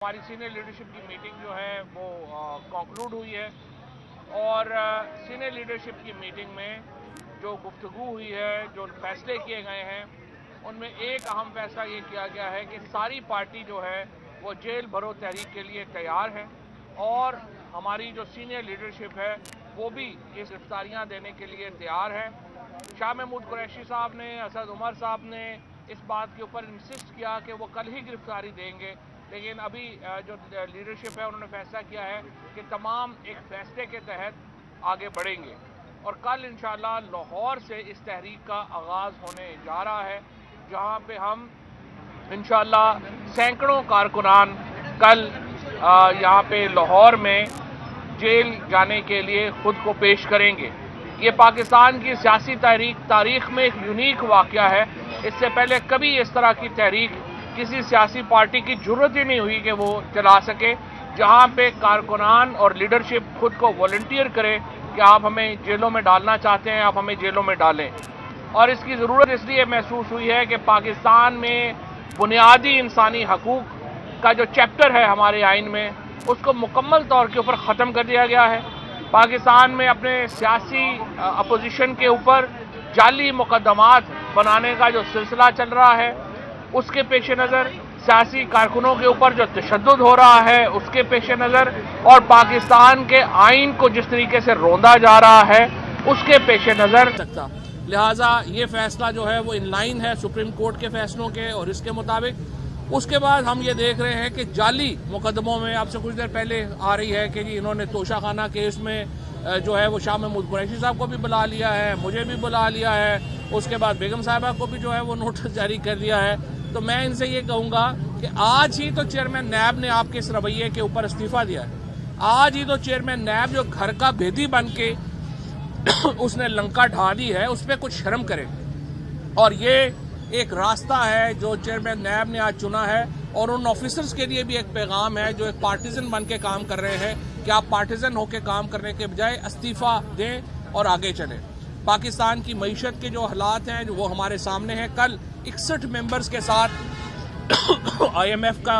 हमारी senior leadership की meeting जो है वो कंक्लूड हुई है और सीनियर लीडरशिप की मीटिंग में जो गुफ्तगू हुई है, जो फैसले किए गए हैं, उनमें एक अहम फैसला ये किया गया है कि सारी पार्टी जो है वो जेल भरो तहरीक के लिए तैयार है और हमारी जो सीनियर लीडरशिप है वो भी इस गिरफ्तारियाँ देने के लिए तैयार है। शाह महमूद कुरैशी साहब ने, असद उमर साहब ने इस बात के ऊपर इंसिस्ट किया कि वो कल ही गिरफ्तारी देंगे, लेकिन अभी जो लीडरशिप है उन्होंने फैसला किया है कि तमाम एक फैसले के तहत आगे बढ़ेंगे और कल इंशाअल्लाह लाहौर से इस तहरीक का आगाज़ होने जा रहा है, जहां पे हम इंशाअल्लाह सैकड़ों कारकुनान कल यहाँ पे लाहौर में जेल जाने के लिए खुद को पेश करेंगे। ये पाकिस्तान की सियासी तारीख में एक यूनिक वाक़या है। इससे पहले कभी इस तरह की तहरीक किसी सियासी पार्टी की जरूरत ही नहीं हुई कि वो चला सके, जहां पे कारकुनान और लीडरशिप खुद को वॉलंटियर करे कि आप हमें जेलों में डालना चाहते हैं, आप हमें जेलों में डालें। और इसकी ज़रूरत इसलिए महसूस हुई है कि पाकिस्तान में बुनियादी इंसानी हकूक़ का जो चैप्टर है हमारे आइन में, उसको मुकम्मल तौर के ऊपर ख़त्म कर दिया गया है। पाकिस्तान में अपने सियासी अपोजिशन के ऊपर जाली मुकदमात बनाने का जो सिलसिला चल रहा है, उसके पेश नज़र सियासी कारकुनों के ऊपर जो तशद्दुद हो रहा है उसके पेश नज़र और पाकिस्तान के आइन को जिस तरीके से रोंदा जा रहा है उसके पेश नज़र सकता, लिहाजा ये फैसला जो है वो इन लाइन है सुप्रीम कोर्ट के फैसलों के और इसके मुताबिक। उसके बाद हम ये देख रहे हैं कि जाली मुकदमों में आपसे कुछ देर पहले आ रही है कि जी इन्होंने तोशाखाना केस में जो है वो शाह महमूद कुरैशी साहब को भी बुला लिया है, मुझे भी बुला लिया है, उसके बाद बेगम साहिबा को भी जो है वो नोटिस जारी कर दिया है। तो मैं इनसे ये कहूँगा कि आज ही तो चेयरमैन नैब ने आपके इस रवैये के ऊपर इस्तीफा दिया है। आज ही तो चेयरमैन नैब जो घर का भेदी बन के उसने लंका ढा दी है, उस पर कुछ शर्म करे। और ये एक रास्ता है जो चेयरमैन नैब ने आज चुना है और उन ऑफिसर्स के लिए भी एक पैगाम है जो एक पार्टीजन बन के काम कर रहे हैं कि आप पार्टीजन होकर काम करने के बजाय इस्तीफा दें और आगे चलें। पाकिस्तान की मईशत के जो हालात हैं वो हमारे सामने हैं। कल 61 मेंबर्स के साथ IMF का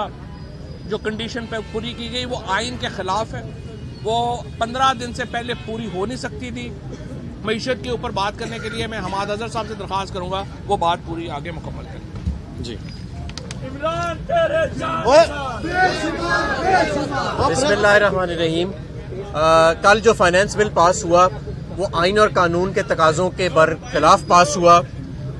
जो कंडीशन पे पूरी की गई वो आइन के खिलाफ है, वो 15 दिन से पहले पूरी हो नहीं सकती थी। मईशत के ऊपर बात करने के लिए मैं हमाद अजहर साहब से दरख्वास्त करूंगा वो बात पूरी आगे मुकम्मल करें। जी बिस्मिल्लाहिर्रहमानिर्रहीम। कल जो फाइनेंस बिल पास हुआ वो आइन और कानून के तकाज़ों के खिलाफ पास हुआ।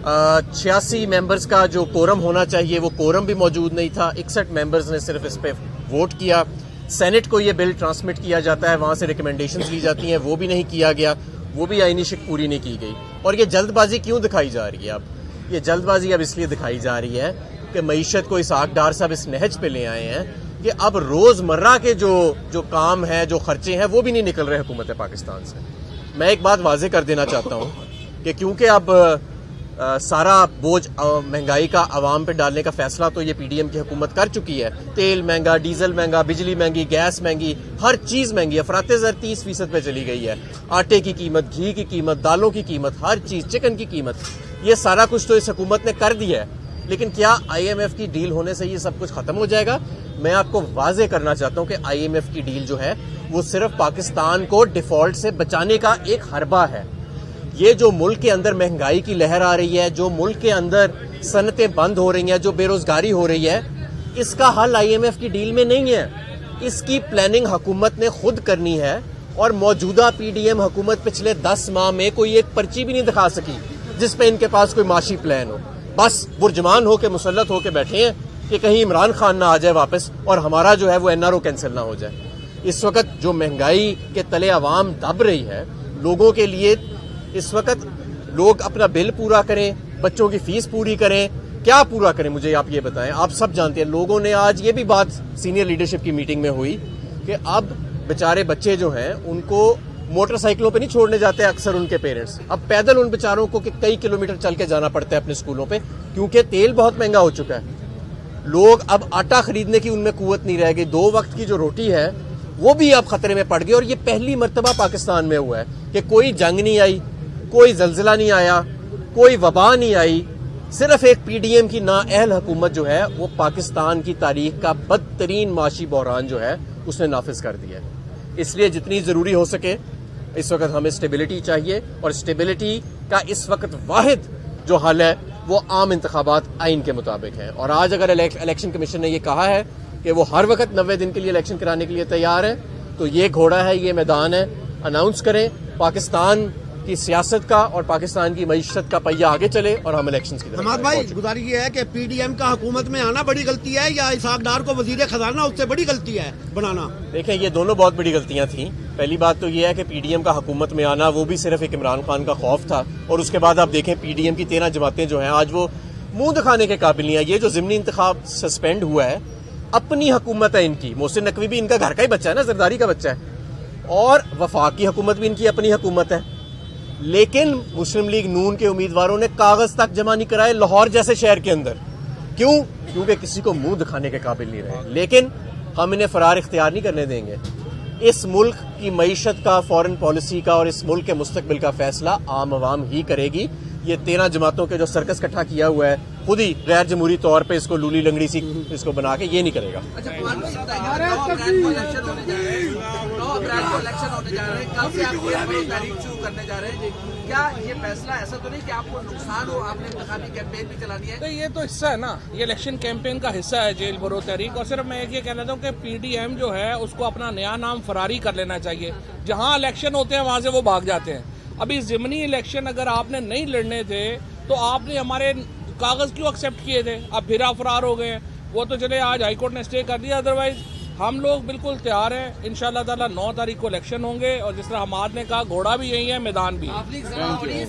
86 मेंबर्स का जो कोरम होना चाहिए वो कोरम भी मौजूद नहीं था। 61 मेंबर्स ने सिर्फ इस पे वोट किया। सेनेट को ये बिल ट्रांसमिट किया जाता है, वहाँ से रिकमेंडेशंस ली जाती हैं, वो भी नहीं किया गया, वो भी आईनी शिक पूरी नहीं की गई। और ये जल्दबाजी क्यों दिखाई जा रही है? अब ये जल्दबाजी अब इसलिए दिखाई जा रही है कि मईशत को इसहाक डार साहब इस नहज पे ले आए हैं कि अब रोज़मर्रा के जो काम है, जो खर्चे हैं, वो भी नहीं निकल रहे हुकूमत पाकिस्तान से। मैं एक बात वाजे कर देना चाहता हूँ कि क्योंकि अब सारा बोझ महंगाई का आवाम पे डालने का फैसला तो ये PDM की हुकूमत कर चुकी है। तेल महंगा, डीजल महंगा, बिजली महंगी, गैस महंगी, हर चीज़ महंगी है। अफरात-ए-ज़र 30% पे चली गई है। आटे की कीमत, घी की कीमत, दालों की कीमत, हर चीज़, चिकन की कीमत, ये सारा कुछ तो इस हुकूमत ने कर दिया है। लेकिन क्या IMF की डील होने से ये सब कुछ ख़त्म हो जाएगा? मैं आपको वाजे करना चाहता हूँ कि IMF की डील जो है वो सिर्फ पाकिस्तान को डिफ़ॉल्ट से बचाने का एक हरबा है। ये जो मुल्क के अंदर महंगाई की लहर आ रही है, जो मुल्क के अंदर सनतें बंद हो रही हैं, जो बेरोजगारी हो रही है, इसका हल IMF की डील में नहीं है। इसकी प्लानिंग हुकूमत ने खुद करनी है और मौजूदा PDM हुकूमत पिछले 10 माह में कोई एक पर्ची भी नहीं दिखा सकी जिस पे इनके पास कोई माशी प्लान हो। बस बुर्जमान हो के मुसल्लत हो के बैठे हैं कि कहीं इमरान खान ना आ जाए वापस और हमारा जो है वो NRO कैंसिल ना हो जाए। इस वक्त जो महंगाई के तले आवाम दब रही है, लोगों के लिए इस वक्त लोग अपना बिल पूरा करें, बच्चों की फीस पूरी करें, क्या पूरा करें मुझे आप ये बताएं। आप सब जानते हैं, लोगों ने आज ये भी बात सीनियर लीडरशिप की मीटिंग में हुई कि अब बेचारे बच्चे जो हैं उनको मोटरसाइकिलों पे नहीं छोड़ने जाते अक्सर उनके पेरेंट्स, अब पैदल उन बेचारों को कई किलोमीटर चल के जाना पड़ता है अपने स्कूलों पे, क्योंकि तेल बहुत महंगा हो चुका है। लोग अब आटा खरीदने की उनमें कुव्वत नहीं रह गई। 2 वक्त की जो रोटी है वो भी अब खतरे में पड़ गई। और ये पहली मर्तबा पाकिस्तान में हुआ है कि कोई जंग नहीं आई, कोई जलजिला नहीं आया, कोई वबा नहीं आई, صرف ایک پی ڈی ایم کی نااہل حکومت جو ہے وہ پاکستان کی تاریخ کا بدترین معاشی بحران جو ہے اس نے نافذ کر دیا ہے. اس لیے جتنی ضروری ہو سکے اس وقت ہمیں اسٹیبلٹی چاہیے, اور اسٹیبلٹی کا اس وقت واحد جو حل ہے وہ عام انتخابات آئین کے مطابق ہیں. اور آج اگر الیکشن کمیشن نے یہ کہا ہے کہ وہ ہر وقت 90 دن کے لیے الیکشن کرانے کے لیے تیار ہے, تو یہ گھوڑا ہے, یہ میدان ہے, اناؤنس کریں, پاکستان کی سیاست کا اور پاکستان کی معیشت کا پہیہ آگے چلے اور ہم الیکشنز کی طرف حماد بھائی, گزارش یہ ہے کہ پی ڈی ایم کا حکومت میں آنا بڑی غلطی ہے یا اسحاق ڈار کو وزیر خزانہ اس سے بڑی غلطی ہے بنانا؟ دیکھیں یہ دونوں بہت بڑی غلطیاں تھیں. پہلی بات تو یہ ہے کہ پی ڈی ایم کا حکومت میں آنا وہ بھی صرف ایک عمران خان کا خوف تھا, اور اس کے بعد آپ دیکھیں پی ڈی ایم کی 13 جماعتیں جو ہیں آج وہ منہ دکھانے کے قابل نہیں ہیں. یہ جو ضمنی انتخاب سسپینڈ ہوا ہے اپنی حکومت ہے ان کی, محسن نقوی بھی ان کا گھر کا ہی بچہ ہے نا, زرداری کا بچہ ہے, اور وفاقی حکومت بھی ان کی اپنی حکومت ہے. لیکن مسلم لیگ نون کے امیدواروں نے کاغذ تک جمع نہیں کرائے لاہور جیسے شہر کے اندر. کیوں؟ کیونکہ کسی کو منہ دکھانے کے قابل نہیں رہے. لیکن ہم انہیں فرار اختیار نہیں کرنے دیں گے. اس ملک کی معیشت کا, فارن پالیسی کا اور اس ملک کے مستقبل کا فیصلہ عام عوام ہی کرے گی. یہ 13 جماعتوں کے جو سرکس اکٹھا کیا ہوا ہے خود ہی غیر جمہوری طور پہ اس کو لولی لنگڑی سی اس کو بنا کے یہ نہیں کرے گا. 9 اپریل کو الیکشن ہونے جا رہے ہیں, کل سے آپ یہ تاریخ شروع کرنے جا رہے ہیں, کیا یہ فیصلہ ایسا تو نہیں کہ آپ کو نقصان ہو, آپ نے انتخابی کیمپین بھی چلانی ہے؟ یہ تو حصہ ہے نا, یہ الیکشن کیمپین کا حصہ ہے جیل بھرو تحریک. اور صرف میں یہ کہنا چاہتا ہوں کہ پی ڈی ایم جو ہے اس کو اپنا نیا نام فراری کر لینا چاہیے. جہاں الیکشن ہوتے ہیں وہاں سے وہ بھاگ جاتے ہیں. ابھی ضمنی الیکشن اگر آپ نے نہیں لڑنے تھے تو آپ نے ہمارے کاغذ کیوں ایکسیپٹ کیے تھے؟ اب پھر آپ فرار ہو گئے ہیں. وہ تو چلے آج ہائی کورٹ نے اسٹے کر دیا, ادروائز ہم لوگ بالکل تیار ہیں. انشاءاللہ تعالیٰ 9 تاریخ کو الیکشن ہوں گے, اور جس طرح حماد نے کہا گھوڑا بھی یہی ہے, میدان بھی. ہے